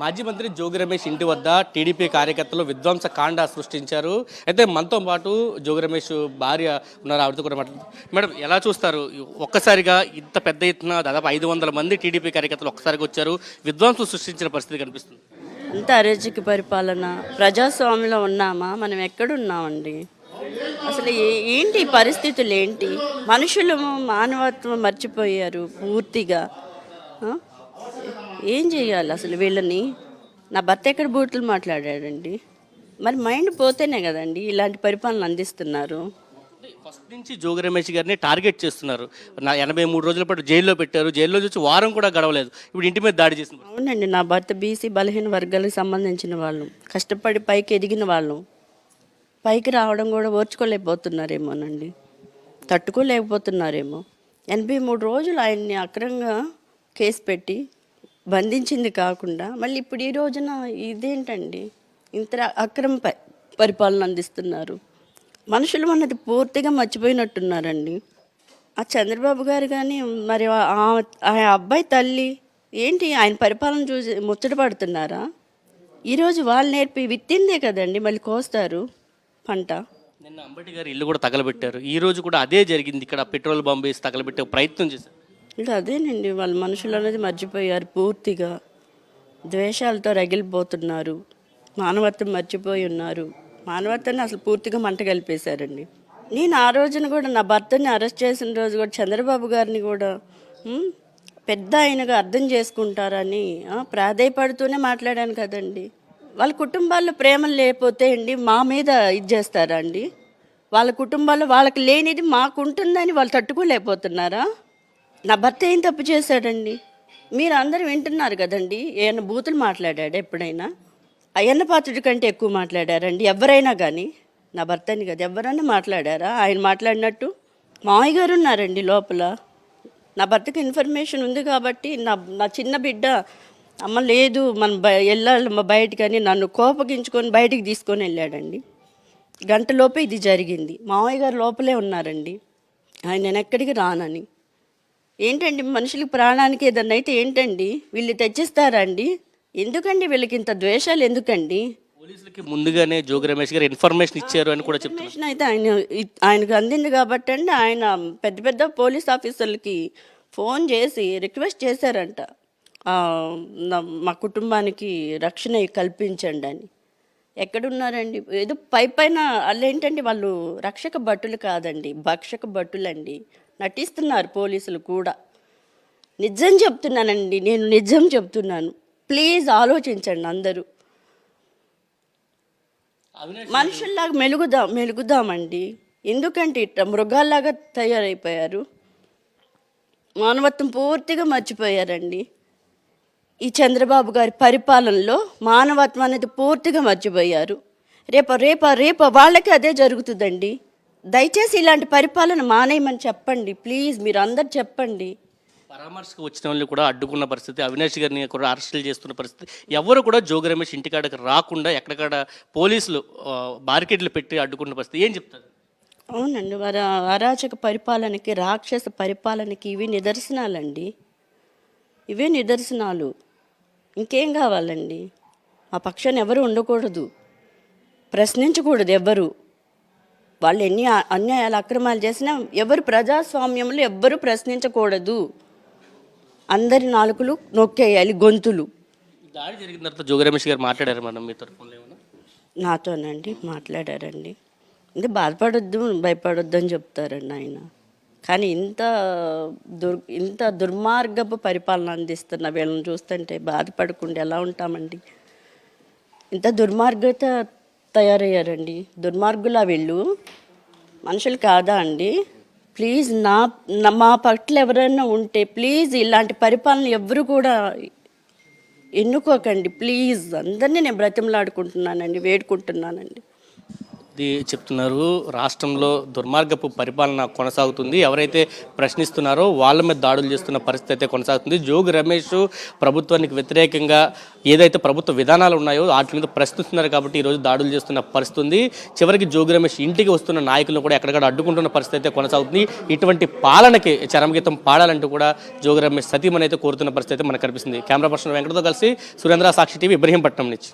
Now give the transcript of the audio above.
మాజీ మంత్రి జోగి రమేష్ ఇంటి వద్ద టీడీపీ కార్యకర్తలు విధ్వంస కాండ సృష్టించారు. అయితే మనతో పాటు జోగి రమేష్ భార్య ఉన్నారు, ఆవిడతో కూడా మాట్లాడుతారు. మేడం, ఎలా చూస్తారు? ఒక్కసారిగా ఇంత పెద్ద ఎత్తున దాదాపు 500 మంది టీడీపీ కార్యకర్తలు ఒక్కసారిగా వచ్చారు, విధ్వంసం సృష్టించిన పరిస్థితి కనిపిస్తుంది. ఇంత అరాచక పరిపాలన, ప్రజాస్వామ్యంలో ఉన్నామా? మనం ఎక్కడున్నామండి? అసలు ఏంటి ఈ పరిస్థితులు? ఏంటి మనుషులు మానవత్వం మర్చిపోయారు పూర్తిగా. ఆ? ఏం చేయాలి అసలు వీళ్ళని? నా భర్త ఎక్కడ బూతులు మాట్లాడాడండి? మరి మైండ్ పోతేనే కదండి ఇలాంటి పరిపాలన అందిస్తున్నారు. ఫస్ట్ నుంచి జోగి రమేష్ గారిని టార్గెట్ చేస్తున్నారు. 83 రోజుల పాటు జైల్లో పెట్టారు. జైల్లో చూసి వారం కూడా గడవలేదు, ఇప్పుడు ఇంటి మీద దాడి చేసిన. అవునండి, నా భర్త బీసీ బలహీన వర్గాలకు సంబంధించిన వాళ్ళు, కష్టపడి పైకి ఎదిగిన వాళ్ళు, పైకి రావడం కూడా ఓర్చుకోలేకపోతున్నారేమోనండి, తట్టుకోలేకపోతున్నారేమో. 83 రోజులు ఆయన్ని అక్రమంగా కేసు పెట్టి బంధించింది కాకుండా మళ్ళీ ఇప్పుడు ఈ రోజున ఇదేంటండి? ఇంత అక్రమ పరిపాలన అందిస్తున్నారు. మనుషులు అన్నది పూర్తిగా మర్చిపోయినట్టున్నారండి. ఆ చంద్రబాబు గారు కానీ మరి ఆ అబ్బాయి తల్లి ఏంటి ఆయన పరిపాలన చూసి ముచ్చటపడుతున్నారా? ఈరోజు వాళ్ళు నేర్పి విత్తిందే కదండి మళ్ళీ కోస్తారు పంట. నిన్న అంబటి గారు ఇల్లు కూడా తగలబెట్టారు. ఈ రోజు కూడా అదే జరిగింది. ఇక్కడ పెట్రోల్ బాంబు వేసి తగలబెట్టే ప్రయత్నం చేశారు. ఇంకా అదేనండి, వాళ్ళ మనుషులు అనేది మర్చిపోయారు పూర్తిగా. ద్వేషాలతో రగిలిపోతున్నారు, మానవత్వం మర్చిపోయి ఉన్నారు. మానవత్వాన్ని అసలు పూర్తిగా మంట కలిపేశారండి. నేను ఆ రోజున కూడా నా భర్తని అరెస్ట్ చేసిన రోజు కూడా చంద్రబాబు గారిని కూడా పెద్ద ఆయనగా అర్థం చేసుకుంటారని ప్రాధేయపడుతూనే మాట్లాడాను కదండి. వాళ్ళ కుటుంబాల్లో ప్రేమలు లేకపోతే అండి మా మీద ఇది చేస్తారా అండి? వాళ్ళ కుటుంబాల్లో వాళ్ళకి లేనిది మాకుంటుందని వాళ్ళు తట్టుకోలేకపోతున్నారా? నా భర్త ఏం తప్పు చేశాడండి? మీరు అందరూ వింటున్నారు కదండి. ఏమైనా బూతులు మాట్లాడాడు ఎప్పుడైనా? అయ్యన్న పాత్రుడి కంటే ఎక్కువ మాట్లాడారండి ఎవరైనా కానీ? నా భర్తని కదా ఎవరైనా మాట్లాడారా ఆయన మాట్లాడినట్టు? మామయ్య గారు ఉన్నారండి లోపల. నా భర్తకి ఇన్ఫర్మేషన్ ఉంది కాబట్టి నా చిన్న బిడ్డ అమ్మ లేదు మనం వెళ్ళాలి బయటికి అని నన్ను కోపగించుకొని బయటికి తీసుకొని వెళ్ళాడండి. గంటలోపే ఇది జరిగింది. మామయ్య గారు లోపలే ఉన్నారండి. ఆయన నేను ఎక్కడికి రానని. ఏంటండి మనుషులకి ప్రాణానికి ఏదన్నా అయితే ఏంటండి వీళ్ళు తెచ్చిస్తారా అండి? ఎందుకండి వీళ్ళకి ఇంత ద్వేషాలు ఎందుకండి? పోలీసులకి ముందుగానే జోగి రమేష్ గారు ఇన్ఫర్మేషన్ ఇచ్చారు అని కూడా చెప్తున్నారు. ఇన్ఫర్మేషన్ అయితే ఆయనకు అందింది కాబట్టి అండి ఆయన పెద్ద పెద్ద పోలీస్ ఆఫీసర్లకి ఫోన్ చేసి రిక్వెస్ట్ చేశారంట, మా కుటుంబానికి రక్షణ కల్పించండి అని. ఎక్కడున్నారండి? ఏదో పైన వాళ్ళు ఏంటండి, వాళ్ళు రక్షక భటులు కాదండి, భక్షక భటులండి. నటిస్తున్నారు పోలీసులు కూడా. నిజం చెప్తున్నానండి, నేను నిజం చెప్తున్నాను. ప్లీజ్ ఆలోచించండి అందరూ. మనుషుల్లాగా మెలుగుదామండి. ఎందుకంటే ఇట్లా మృగాల్లాగా తయారైపోయారు. మానవత్వం పూర్తిగా మర్చిపోయారండి. ఈ చంద్రబాబు గారి పరిపాలనలో మానవత్వం అనేది పూర్తిగా మర్చిపోయారు. రేప వాళ్ళకి అదే జరుగుతుందండి. దయచేసి ఇలాంటి పరిపాలన మానేయమని చెప్పండి ప్లీజ్, మీరు అందరు చెప్పండి. పరామర్శకు వచ్చిన వాళ్ళు కూడా అడ్డుకున్న పరిస్థితి, అవినాష్ గారిని కూడా అరెస్టులు చేస్తున్న పరిస్థితి, ఎవరు కూడా జోగి రమేష్ ఇంటికాడకి రాకుండా ఎక్కడికాడ పోలీసులు బారికేడ్లు పెట్టి అడ్డుకున్న పరిస్థితి. ఏం చెప్తారు? అవునండి, వారి అరాచక పరిపాలనకి, రాక్షస పరిపాలనకి ఇవి నిదర్శనాలండి. ఇవే నిదర్శనాలు. ఇంకేం కావాలండి? ఆ పక్షాన్ని ఎవరు ఉండకూడదు, ప్రశ్నించకూడదు ఎవ్వరు. వాళ్ళు ఎన్ని అన్యాయాలు అక్రమాలు చేసినా ఎవరు ప్రజాస్వామ్యంలో ఎవ్వరు ప్రశ్నించకూడదు. అందరి నాలుకలు నొక్కేయాలి, గొంతులు. దాడి జరిగిన తర్వాత జోగి రమేష్ గారు మాట్లాడారు మనం మీ తరఫున? నాతోనండి మాట్లాడారండి. అంటే బాధపడొద్దు భయపడొద్దు అని చెప్తారండి ఆయన. కానీ ఇంత దుర్మార్గపు పరిపాలన అందిస్తున్న వీళ్ళని చూస్తుంటే బాధపడకుండా ఎలా ఉంటామండి? ఇంత దుర్మార్గత తయారయ్యారండి. దుర్మార్గులా వీళ్ళు మనుషులు కాదా అండి? ప్లీజ్ మా పట్ల ఎవరైనా ఉంటే ప్లీజ్ ఇలాంటి పరిపాలన ఎవరు కూడా ఎన్నుకోకండి ప్లీజ్. అందరినీ నేను బ్రతిమలాడుకుంటున్నానండి, వేడుకుంటున్నానండి. ఇది చెప్తున్నారు. రాష్ట్రంలో దుర్మార్గపు పరిపాలన కొనసాగుతుంది. ఎవరైతే ప్రశ్నిస్తున్నారో వాళ్ళ మీద దాడులు చేస్తున్న పరిస్థితి అయితే కొనసాగుతుంది. జోగి రమేష్ ప్రభుత్వానికి వ్యతిరేకంగా ఏదైతే ప్రభుత్వ విధానాలు ఉన్నాయో వాటి మీద ప్రశ్నిస్తున్నారు కాబట్టి ఈరోజు దాడులు చేస్తున్న పరిస్థితి ఉంది. చివరికి జోగి రమేష్ ఇంటికి వస్తున్న నాయకులను కూడా ఎక్కడికక్కడ అడ్డుకుంటున్న పరిస్థితి అయితే కొనసాగుతుంది. ఇటువంటి పాలనకి చరమగీతం పాడాలంటూ కూడా జోగి రమేష్ సతీమణి అయితే కోరుతున్న పరిస్థితి అయితే మనకు కనిపిస్తుంది. కెమెరా పర్సన్ వెంకటతో కలిసి సురేంద్ర, సాక్షి టీవీ, ఇబ్రహీంపట్నం నుంచి.